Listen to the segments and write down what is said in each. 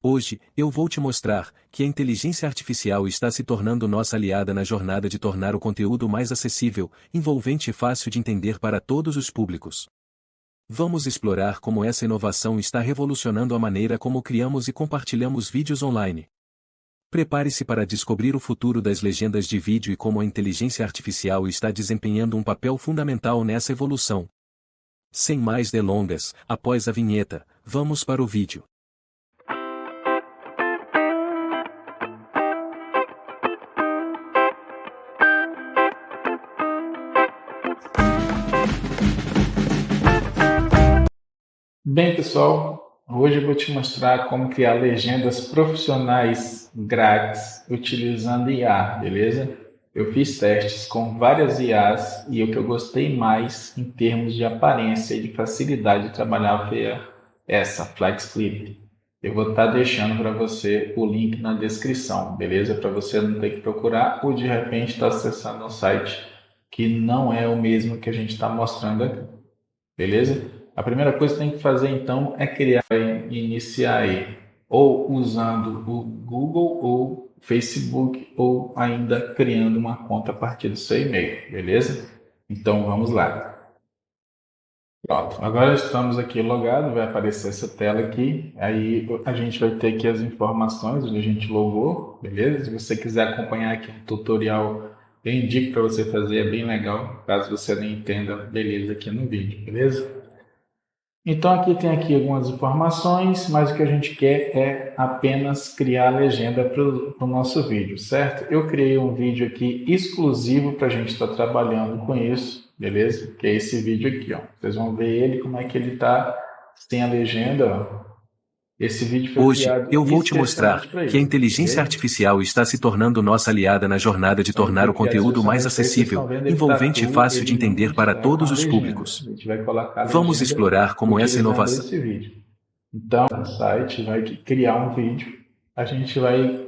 Hoje, eu vou te mostrar que a inteligência artificial está se tornando nossa aliada na jornada de tornar o conteúdo mais acessível, envolvente e fácil de entender para todos os públicos. Vamos explorar como essa inovação está revolucionando a maneira como criamos e compartilhamos vídeos online. Prepare-se para descobrir o futuro das legendas de vídeo e como a inteligência artificial está desempenhando um papel fundamental nessa evolução. Sem mais delongas, após a vinheta, vamos para o vídeo. Bem, pessoal, hoje eu vou te mostrar como criar legendas profissionais grátis utilizando IA, beleza? Eu fiz testes com várias IAs e o que eu gostei mais em termos de aparência e de facilidade de trabalhar foi essa, FlexClip. Eu vou estar deixando para você o link na descrição, beleza? Para você não ter que procurar ou de repente estar acessando um site que não é o mesmo que a gente está mostrando aqui, beleza? A primeira coisa que tem que fazer então é criar e iniciar aí, ou usando o Google ou Facebook, ou ainda criando uma conta a partir do seu e-mail, beleza? Então vamos lá. Pronto, agora estamos aqui logados, vai aparecer essa tela aqui, aí a gente vai ter aqui as informações onde a gente logou, beleza? Se você quiser acompanhar aqui um tutorial, eu indico para você fazer, é bem legal, caso você não entenda, beleza, aqui no vídeo, beleza? Então aqui tem algumas informações, mas o que a gente quer é apenas criar a legenda para o nosso vídeo, certo? Eu criei um vídeo aqui exclusivo para a gente estar trabalhando com isso, beleza? Que é esse vídeo aqui, ó. Vocês vão ver ele, como é que ele está sem a legenda, ó. Esse vídeo foi Hoje, criado eu vou te mostrar especialmente que a isso, inteligência beleza? artificial está se tornando nossa aliada na jornada de tornar o conteúdo mais acessível, envolvente e fácil de entender para todos os públicos. A gente vai colocar a Vamos legenda explorar como essa utilizando inovação. esse vídeo. Então, o site vai criar um vídeo, a gente vai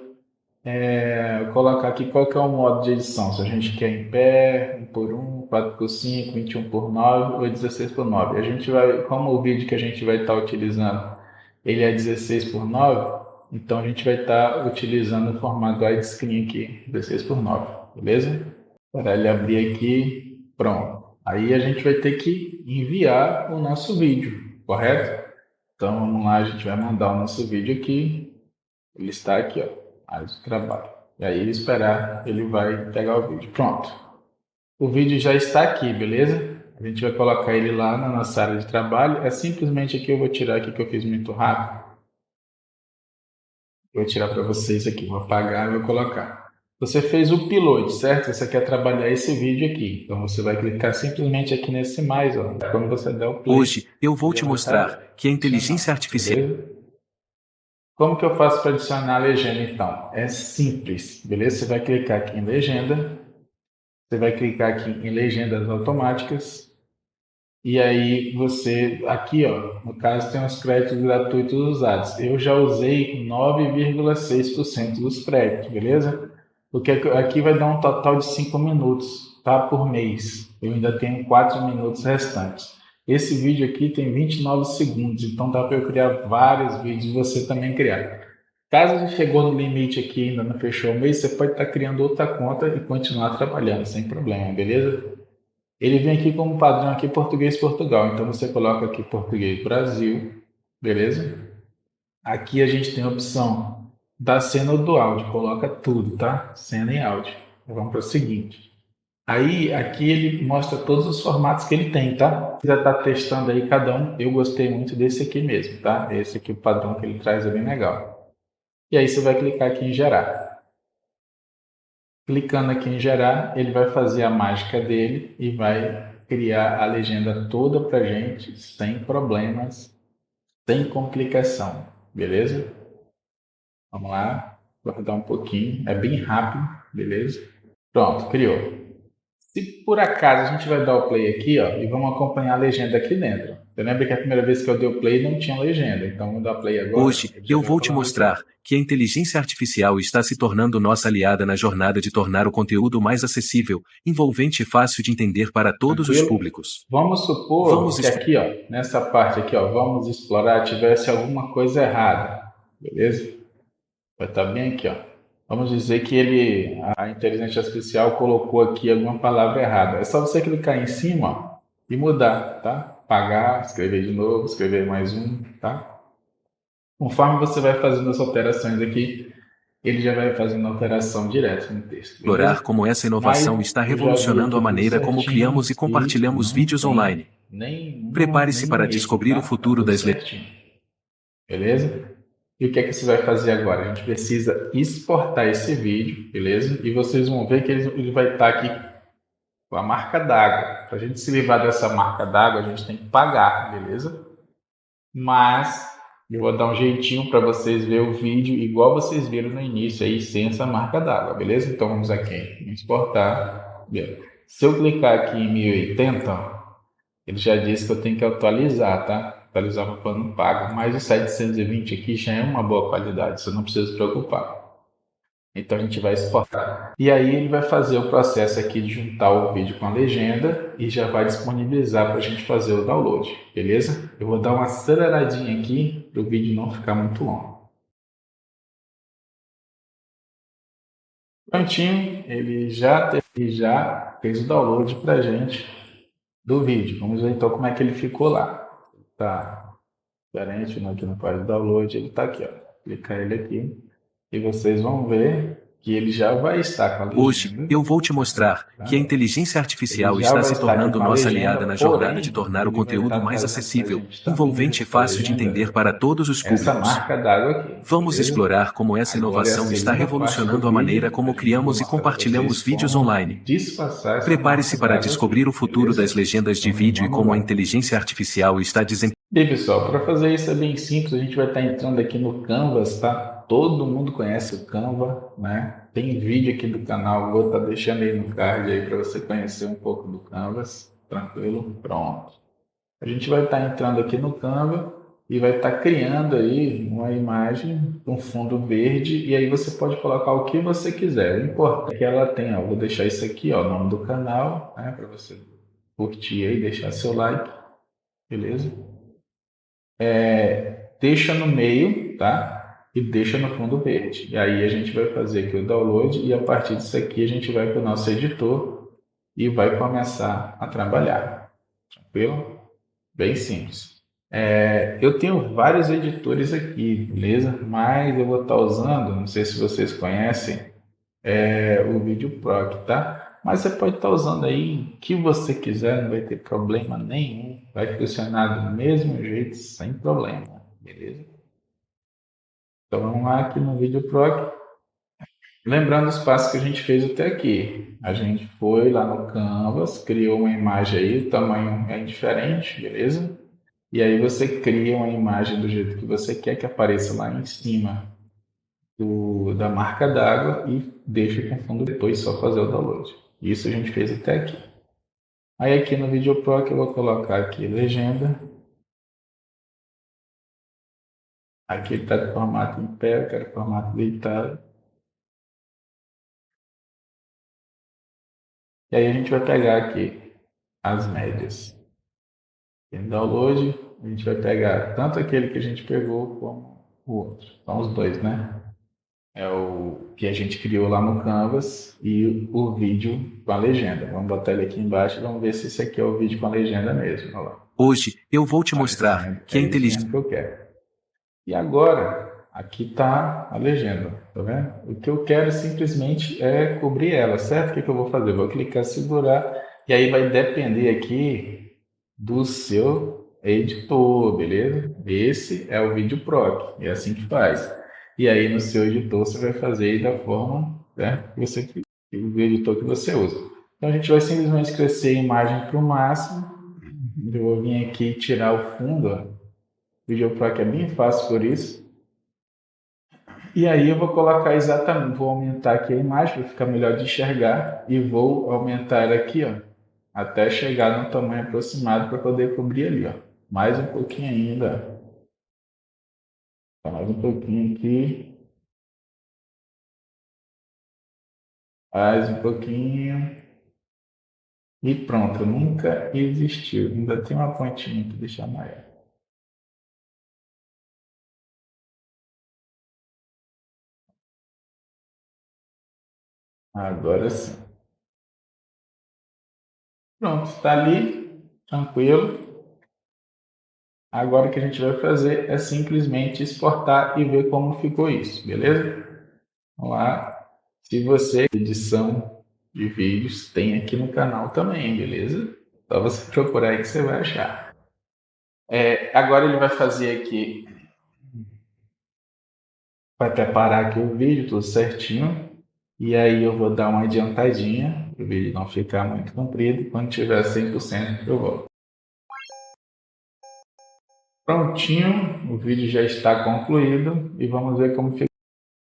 colocar aqui qual que é o modo de edição, se a gente quer em pé, 1:1, 4:5, 21:9 ou 16:9. A gente vai, como o vídeo que a gente vai estar utilizando, ele é 16:9, então a gente vai estar utilizando o formato widescreen aqui, 16:9, beleza? Para ele abrir aqui, pronto. Aí a gente vai ter que enviar o nosso vídeo, correto? Então vamos lá, a gente vai mandar o nosso vídeo aqui. Ele está aqui, ó, área de trabalho. E aí esperar, ele vai pegar o vídeo. Pronto. O vídeo já está aqui, beleza? A gente vai colocar ele lá na nossa área de trabalho. É simplesmente aqui, eu vou tirar aqui que eu fiz muito rápido. Vou tirar para vocês aqui, vou apagar e vou colocar. Você fez o upload, certo? Você quer trabalhar esse vídeo aqui. Então você vai clicar simplesmente aqui nesse mais, ó. Quando você der o play. Hoje, eu vou te mostrar que a inteligência artificial... Beleza? Como que eu faço para adicionar a legenda então? É simples, beleza? Você vai clicar aqui em legenda. Você vai clicar aqui em legendas automáticas. E aí você, aqui ó, no caso tem os créditos gratuitos usados. Eu já usei 9,6% dos créditos, beleza? Porque aqui vai dar um total de 5 minutos, tá? Por mês. Eu ainda tenho 4 minutos restantes. Esse vídeo aqui tem 29 segundos, então dá para eu criar vários vídeos e você também criar. Caso você chegou no limite aqui e ainda não fechou o mês, você pode estar criando outra conta e continuar trabalhando sem problema, beleza? Ele vem aqui como padrão aqui Português Portugal, então você coloca aqui Português Brasil, beleza? Aqui a gente tem a opção da cena ou do áudio, coloca tudo, tá? Cena e áudio. Vamos para o seguinte. Aí aqui ele mostra todos os formatos que ele tem, tá? Já está testando aí cada um. Eu gostei muito desse aqui mesmo, tá? Esse aqui, o padrão que ele traz é bem legal. E aí você vai clicar aqui em gerar. Clicando aqui em gerar, ele vai fazer a mágica dele e vai criar a legenda toda pra gente, sem problemas, sem complicação, beleza? Vamos lá, guardar um pouquinho, é bem rápido, beleza? Pronto, criou. Se por acaso a gente vai dar o play aqui, ó, e vamos acompanhar a legenda aqui dentro. Você lembra que a primeira vez que eu dei o play não tinha legenda, então vamos dar play agora. Hoje, eu vou te mostrar que a inteligência artificial está se tornando nossa aliada na jornada de tornar o conteúdo mais acessível, envolvente e fácil de entender para todos os públicos. Vamos supor que aqui, ó, nessa parte aqui, ó, vamos explorar, tivesse alguma coisa errada. beleza? Vai estar bem aqui, ó. Vamos dizer que a inteligência artificial colocou aqui alguma palavra errada. É só você clicar em cima, ó, e mudar, tá? Pagar, escrever de novo, escrever mais um, tá? Conforme você vai fazendo as alterações aqui, ele já vai fazendo alteração direto no texto, Explorar beleza? como essa inovação Mas está eu já vi revolucionando a aqui tudo maneira como certinho criamos e e compartilhamos não vídeos tem online. Prepare-se para nenhum erro, descobrir o tá? Tá futuro tudo das certinho, beleza? E o que é que você vai fazer agora? A gente precisa exportar esse vídeo, beleza? E vocês vão ver que ele vai estar aqui com a marca d'água. Para a gente se livrar dessa marca d'água, a gente tem que pagar, beleza? Mas eu vou dar um jeitinho para vocês verem o vídeo igual vocês viram no início aí, sem essa marca d'água, beleza? Então vamos aqui em exportar. Beleza. Se eu clicar aqui em 1080, ó, ele já disse que eu tenho que atualizar, tá? Atualizar para o plano pago. Mas o 720 aqui já é uma boa qualidade, você não precisa se preocupar. Então a gente vai exportar. E aí ele vai fazer o processo aqui de juntar o vídeo com a legenda e já vai disponibilizar para a gente fazer o download, beleza? Eu vou dar uma aceleradinha aqui para o vídeo não ficar muito longo. Prontinho, ele já fez o download para a gente do vídeo. Vamos ver então como é que ele ficou lá. Tá diferente, aqui no faz download, ele está aqui, ó. Clicar ele aqui e vocês vão ver que ele já vai estar com a Hoje, legenda. eu vou te mostrar que a Tá? inteligência Ele artificial já está vai se estar aqui tornando com a nossa legenda, aliada na jornada de porém, tornar o ele vai conteúdo estar mais trazendo para a acessível, gente também envolvente e nessa fácil de legenda entender para todos os essa públicos. marca d'água aqui, Vamos beleza? explorar como essa Agora é a inovação está segunda parte do revolucionando a maneira vídeo. A como gente vai criamos e mostrar para compartilhamos vocês vídeos como online. disfarçar essa marca Prepare-se para d'água descobrir o aqui, futuro das beleza? legendas de Então vídeo e vamos como a lá. inteligência artificial está desempenhando. Bem, pessoal, para fazer isso é bem simples. A gente vai estar entrando aqui no Canvas, tá? Todo mundo conhece o Canva, né? Tem vídeo aqui do canal, vou estar deixando aí no card aí para você conhecer um pouco do Canvas. Tranquilo? Pronto. A gente vai estar entrando aqui no Canva e vai estar criando aí uma imagem com fundo verde e aí você pode colocar o que você quiser. O importante é que ela tenha, vou deixar isso aqui, ó, o nome do canal, né, para você curtir aí, deixar seu like, beleza? Deixa no meio, tá? E deixa no fundo verde. E aí a gente vai fazer aqui o download e a partir disso aqui a gente vai para o nosso editor e vai começar a trabalhar. Tranquilo? Bem simples. Eu tenho vários editores aqui, beleza? Mas eu vou estar usando, não sei se vocês conhecem, o VideoProc, tá? Mas você pode estar usando aí o que você quiser, não vai ter problema nenhum. Vai funcionar do mesmo jeito, sem problema, beleza? Então vamos lá aqui no VideoProc. Lembrando os passos que a gente fez até aqui. A gente foi lá no Canvas, criou uma imagem aí, o tamanho é indiferente, beleza? E aí você cria uma imagem do jeito que você quer que apareça lá em cima da marca d'água e deixa com fundo depois, só fazer o download. Isso a gente fez até aqui. Aí aqui no VideoPro eu vou colocar aqui legenda. Aqui está com formato em pé, eu quero formato deitado. E aí a gente vai pegar aqui as médias. Em download, a gente vai pegar tanto aquele que a gente pegou como o outro. São os dois, né? É o que a gente criou lá no Canvas e o vídeo com a legenda. Vamos botar ele aqui embaixo e vamos ver se esse aqui é o vídeo com a legenda mesmo. Olha lá. Hoje, eu vou te mostrar Aparecendo. que a É isso inteligência mesmo que eu quero. E agora, aqui está a legenda, tá vendo? O que eu quero simplesmente é cobrir ela, certo? O que eu vou fazer? Eu vou clicar, segurar, e aí vai depender aqui do seu editor, beleza? Esse é o VideoProc, é assim que faz. E aí no seu editor você vai fazer da forma, né, o editor que você usa. Então a gente vai simplesmente crescer a imagem para o máximo. Eu vou vir aqui tirar o fundo, ó. O VideoProc é bem fácil por isso. E aí eu vou colocar exatamente, vou aumentar aqui a imagem para ficar melhor de enxergar e vou aumentar aqui, ó, até chegar no tamanho aproximado para poder cobrir ali, ó. Mais um pouquinho ainda. Mais um pouquinho aqui. Mais um pouquinho. E pronto, nunca existiu. Ainda tem uma pontinha para deixar maior. Agora sim. Pronto, está ali, tranquilo. Agora o que a gente vai fazer é simplesmente exportar e ver como ficou isso, beleza? Vamos lá. Se você edição de vídeos, tem aqui no canal também, beleza? Só você procurar aí que você vai achar. Agora ele vai fazer aqui, vai preparar aqui o vídeo, tudo certinho. E aí eu vou dar uma adiantadinha, para o vídeo não ficar muito comprido. Quando tiver 100% eu volto. Prontinho, o vídeo já está concluído e vamos ver como fica.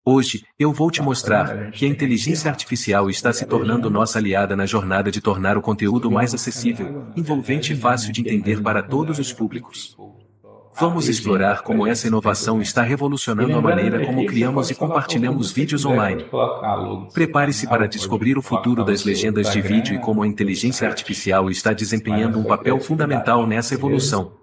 Hoje, eu vou te Tá vendo? A mostrar gente que a tem aqui, inteligência ó, artificial está se a tornando legenda. nossa aliada na jornada de tornar o conteúdo mais Digamos que a acessível, água, na envolvente verdade, e não, fácil né? de Porque entender imagina para quando a todos água os também públicos. ficou só a Vamos legenda explorar como aparece essa inovação está 100%. E revolucionando a lembrando maneira que como aqui você criamos pode e colocar o que compartilhamos você vídeos quiser, pode online. colocar a logo do seu Prepare-se para canal, pode descobrir o futuro colocar o das seu legendas de vídeo e como a Instagram, seu inteligência site, artificial está vai na desempenhando um sua papel fundamental criatividade, nessa beleza? evolução.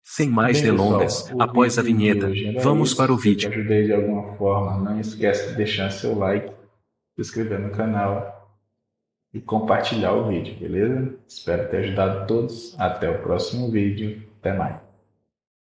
Sem mais Bem, delongas, pessoal, o após a vídeo de vinheta, hoje era vamos para o isso. Se eu te vídeo. ajudei de alguma forma, não esquece de deixar seu like, se inscrever no canal e compartilhar o vídeo, beleza? Espero ter ajudado todos. Até o próximo vídeo. Até mais.